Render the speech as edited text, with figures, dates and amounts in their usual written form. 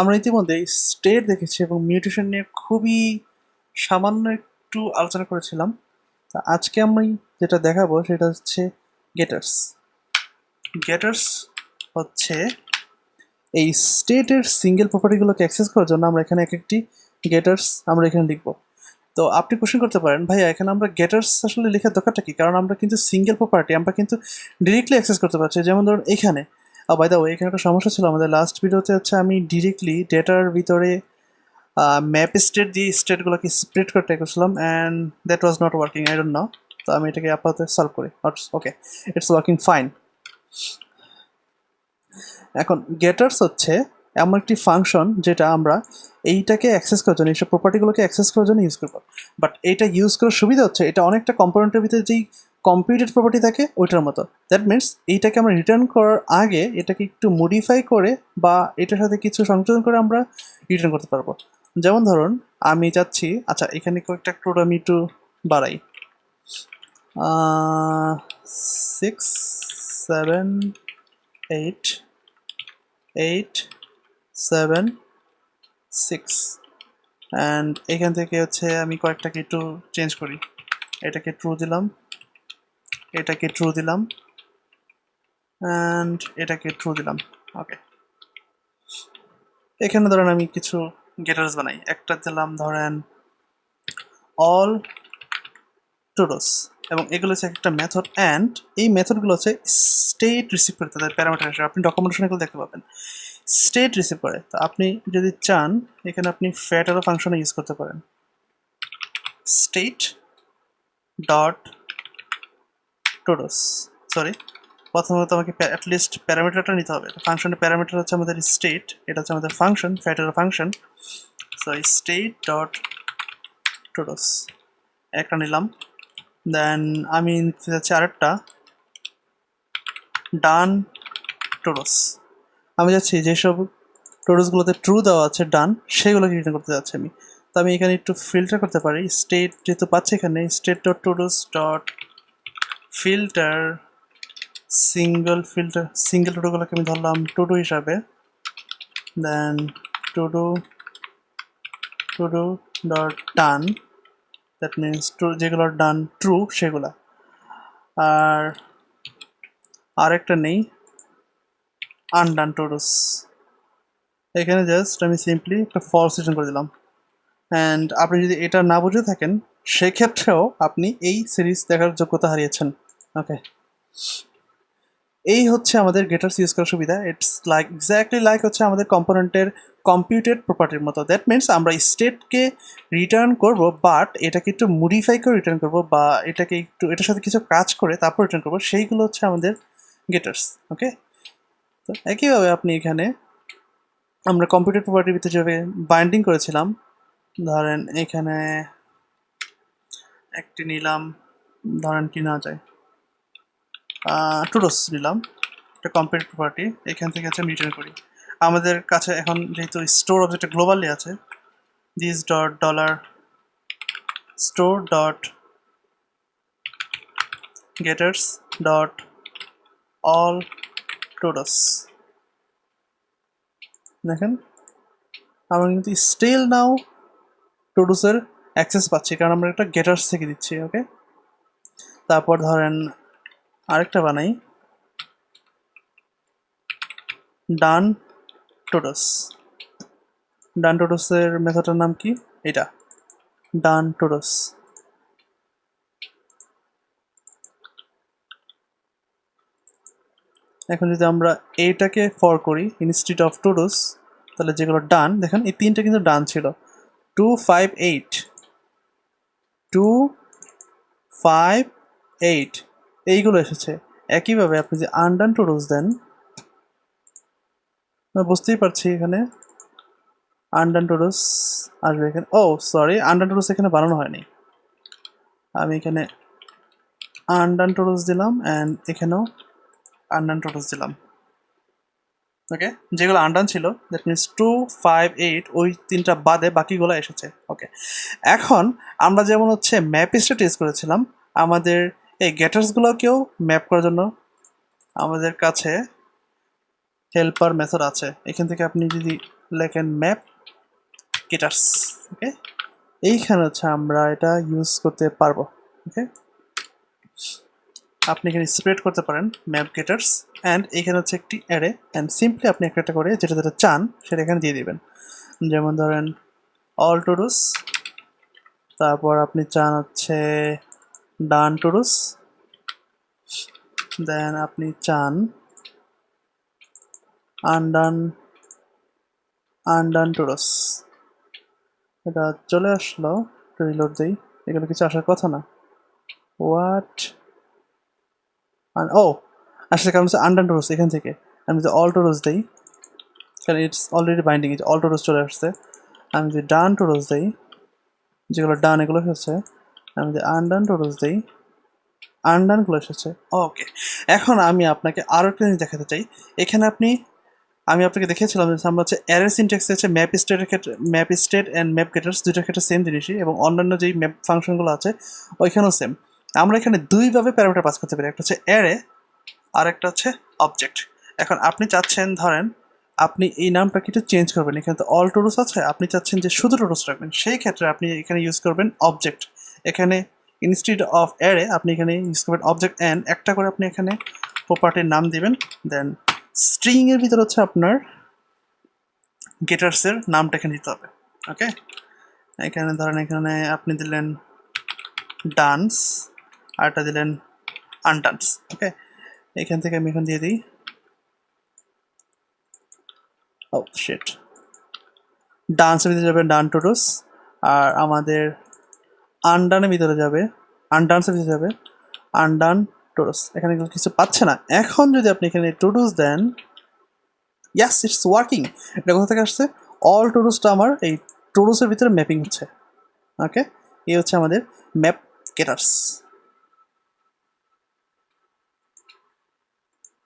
আমরা ইতিমধ্যে স্টেট দেখেছি এবং মিউটেশন নিয়ে খুবই সামান্য একটু আলোচনা করেছিলাম। তা আজকে আমি যেটা দেখাবো সেটা হচ্ছে গেটার্স। গেটার্স হচ্ছে এই স্টেটের সিঙ্গেল প্রপার্টিগুলোকে অ্যাক্সেস করার জন্য আমরা এখানে এক একটি গেটার্স আমরা এখানে লিখবো। তো আপনি কোশ্চেন করতে পারেন, ভাইয়া এখানে আমরা গেটার্স আসলে লেখার দরকারটা কি? কারণ আমরা কিন্তু সিঙ্গেল প্রপার্টি আমরা কিন্তু ডিরেক্টলি অ্যাক্সেস করতে পারছি। যেমন ধরুন এখানে বাই দ্য ওয়ে এখানে একটা সমস্যা ছিল আমাদের লাস্ট ভিডিওতে, হচ্ছে আমি ডিরেক্টলি ডেটার ভিতরে ম্যাপ স্টেট দিয়ে স্টেটগুলোকে স্প্রেড করে ট্রাই করছিলাম and that was not working, I don't know. তো আমি এটাকে আপাতত সলভ করি। ওকে, ইটস ওয়ার্কিং ফাইন। এখন গেটার্স হচ্ছে এমন একটি ফাংশন যেটা আমরা এইটাকে অ্যাক্সেস করার জন্য, এইসব প্রপার্টিগুলোকে অ্যাক্সেস করার জন্য ইউজ করবো। বাট এইটা ইউজ করার সুবিধা হচ্ছে এটা অনেকটা কম্পোনেন্টের ভিতরে যেই কম্পিউটেড প্রপার্টি থাকে ওইটার মতো। দ্যাট মিনস এইটাকে আমরা রিটার্ন করার আগে এটাকে একটু মডিফাই করে বা এটার সাথে কিছু সংযোজন করে আমরা রিটার্ন করতে পারবো। যেমন ধরুন আমি চাচ্ছি, আচ্ছা এখানে কয়েকটা কোড আমি একটু বাড়াই, 6 7 8 8 7 6 অ্যান্ড এখান থেকে হচ্ছে আমি কয়েকটাকে একটু চেঞ্জ করি। এটাকে ট্রু দিলাম, এটাকে ট্রু দিলাম অ্যান্ড এটাকে ট্রু দিলাম। ওকে, এখানে ধরেন আমি কিছু গেটার্স বানাই। একটা দিলাম ধরেন অল টুডোস, এবং এগুলো হচ্ছে একটা মেথড অ্যান্ড এই মেথডগুলো হচ্ছে স্টেট রিসিভ করে তাদের প্যারামিটার হিসেবে। আপনি ডকুমেন্টেশন এগুলো দেখতে পাবেন স্টেট রিসিভ করে। তো আপনি যদি চান এখানে আপনি ফ্যাটারও ফাংশনে ইউজ করতে পারেন, স্টেট ডট টোডোস। সরি, প্রথমত আমাকে অ্যাটলিস্ট প্যারামিটারটা নিতে হবে। ফাংশনের প্যারামিটার হচ্ছে আমাদের স্টেট, এটা হচ্ছে আমাদের function, fatter function. So state dot todos একটা নিলাম। দেন আমি নিতে যাচ্ছি আরেকটা ডান টোডোস। আমি যাচ্ছি যেসব টোডোসগুলোতে ট্রু দেওয়া আছে ডান, সেগুলোকে রিটার্ন করতে যাচ্ছি আমি। তো আমি এখানে একটু ফিল্টার করতে পারি। স্টেট যেহেতু পাচ্ছি এখানে, state dot todos dot filter single টুডোগুলোকে আমি ধরলাম টুডো হিসাবে। Then todo dot done, that means যেগুলো ডান ট্রু সেগুলা। আর আরেকটা নেই আনডান টুডোস, এখানে জাস্ট আমি সিম্পলি একটা ফলস রিটার্ন করে দিলাম। অ্যান্ড আপনি যদি এটা না বুঝে থাকেন সেক্ষেত্রেও আপনি এই সিরিজ দেখার যোগ্যতা হারিয়েছেন। ওকে, এই হচ্ছে আমাদের গেটার্স ইউজ করার সুবিধা। ইটস লাইক এক্স্যাক্টলি লাইক হচ্ছে আমাদের কম্পোনেন্টের কম্পিউটেড প্রপার্টির মতো। দ্যাট মিনস আমরা স্টেটকে রিটার্ন করব, বাট এটাকে একটু মডিফাই করে রিটার্ন করব বা এটাকে একটু এটার সাথে কিছু কাজ করে তারপর রিটার্ন করবো, সেইগুলো হচ্ছে আমাদের গেটার্স। ওকে, তো একইভাবে আপনি এখানে আমরা কম্পিউটেড প্রপার্টির ভিতরে যেভাবে বাইন্ডিং করেছিলাম, ধরেন এখানে একটি নিলাম, ধরেন কি না যায় টুডোস নিলাম, একটা কম্পিউটেড প্রপার্টি, এখান থেকে হচ্ছে আমি রিটার্ন করি। আমাদের কাছে এখন যেহেতু স্টোর অবজেক্টটা গ্লোবালি আছে, this dot dollar store dot getters dot all todos, দেখেন আমরা কিন্তু স্টিল নাও টুডোসের অ্যাক্সেস পাচ্ছি কারণ আমরা একটা গেটার্স থেকে দিচ্ছি। ওকে, তারপর ধরেন আরেকটা বানাই ডান টোডোস। ডান টোডোসের মেথডটার নাম কি? এটা ডান টোডোস। এখন যদি আমরা এইটাকে ফর করি ইনস্টিড অফ টোডোস, তাহলে যেগুলো ডান, দেখেন এই তিনটা কিন্তু ডান ছিল, 2 5 8 2 5 8 এইগুলো এসেছে। একইভাবে আপনি যে আনডান টোডোস দেন, বুঝতেই পারছি এখানে আনডান টোডোস আসবে এখানে। ও সরি, আনডান টোডোস এখানে বানানো হয়নি। আমি এখানে আনডান টোডোস দিলাম অ্যান্ড এখানেও আনডান টোডোস দিলাম। ওকে, যেগুলো আনডান ছিল দ্যাট মিনস 2 5 8 ওই তিনটা বাদে বাকিগুলো এসেছে। ওকে, এখন আমরা যেমন হচ্ছে ম্যাপ স্টেট ইউজ করেছিলাম, আমাদের এই গেটার্সগুলোকেও ম্যাপ করার জন্য আমাদের কাছে হেল্পার মেথড আছে। এখান থেকে আপনি যদি লেখেন ম্যাপ গেটার্স। ওকে, এইখানে হচ্ছে আমরা এটা ইউজ করতে পারবো। ওকে, আপনি এখানে স্প্রেড করতে পারেন ম্যাপ গেটার্স, অ্যান্ড এখানে হচ্ছে একটি অ্যারে, অ্যান্ড সিম্পলি আপনি একটা করে যেটা যেটা চান সেটা এখানে দিয়ে দিবেন। যেমন ধরেন অল টু ডুস, তারপর আপনি চান হচ্ছে ডান টু ডুস, দেন আপনি চান আনডান আনডান টু ডুস। এটা চলে আসলো, রিলোড দেই, এগুলো কিছু আসার কথা না। হোয়াট, ও আসলে কারণ হচ্ছে আনডান টু ডুস, এখান থেকে আমি যদি অল টু ডুস দিই, কারণ it's already binding, all todos চলে আসছে। আমি যদি ডান টু ডুস দিই, যেগুলো ডান এগুলো হচ্ছে, আমি যদি আনডান টু ডুস দিই, আনডানগুলো এসেছে। ওকে, এখন আমি আপনাকে আরও একটা জিনিস দেখাতে চাই। এখানে আমি আপনাকে দেখিয়েছিলাম যে আমরা হচ্ছে অ্যারে সিনট্যাক্স হচ্ছে ম্যাপ স্টেটের ক্ষেত্রে map state and map getters দুইটার ক্ষেত্রে সেম জিনিসই, এবং অন্যান্য যেই ম্যাপ ফাংশনগুলো আছে ওইখানেও সেম। আমরা এখানে দুইভাবে প্যারামিটার পাস করতে পারি, একটা হচ্ছে অ্যারে আর একটা হচ্ছে অবজেক্ট। এখন আপনি চাচ্ছেন, ধরেন আপনি এই নামটাকে একটু চেঞ্জ করবেন, এখানে তো অল টুডুস আছে, আপনি চাচ্ছেন যে শুধু টুডুস রাখবেন, সেই ক্ষেত্রে আপনি এখানে ইউজ করবেন অবজেক্ট। এখানে ইনস্টিড অফ অ্যারে আপনি এখানে ইউজ করবেন অবজেক্ট, অ্যান্ড একটা করে আপনি এখানে প্রপার্টির নাম দিবেন। দেন স্ট্রিং এর ভিতর হচ্ছে আপনার গেটার্সের নামটা এখানে দিতে হবে। ওকে, এখানে ধরেন এখানে আপনি দিলেন ডান্স, আরটা দিলেন আনডান্স। ওকে, এখান থেকে আমি এখন দিয়ে দিই শিট, ডান্সের ভিতরে যাবে ডান টুডুস, আর আমাদের আনডানের ভিতরে যাবে, আনডান্সের ভিতরে যাবে আনডান টুডুস। এখানে কিছু পাচ্ছে না। এখন যদি আপনি এখানে টুডুস দেন, ইয়াস ইটস ওয়ার্কিং। এটা কোথা থেকে আসছে? অল টুডুসটা আমার এই টুডুসের ভিতরে ম্যাপিং হচ্ছে। ওকে, এই হচ্ছে আমাদের ম্যাপ গেটার্স।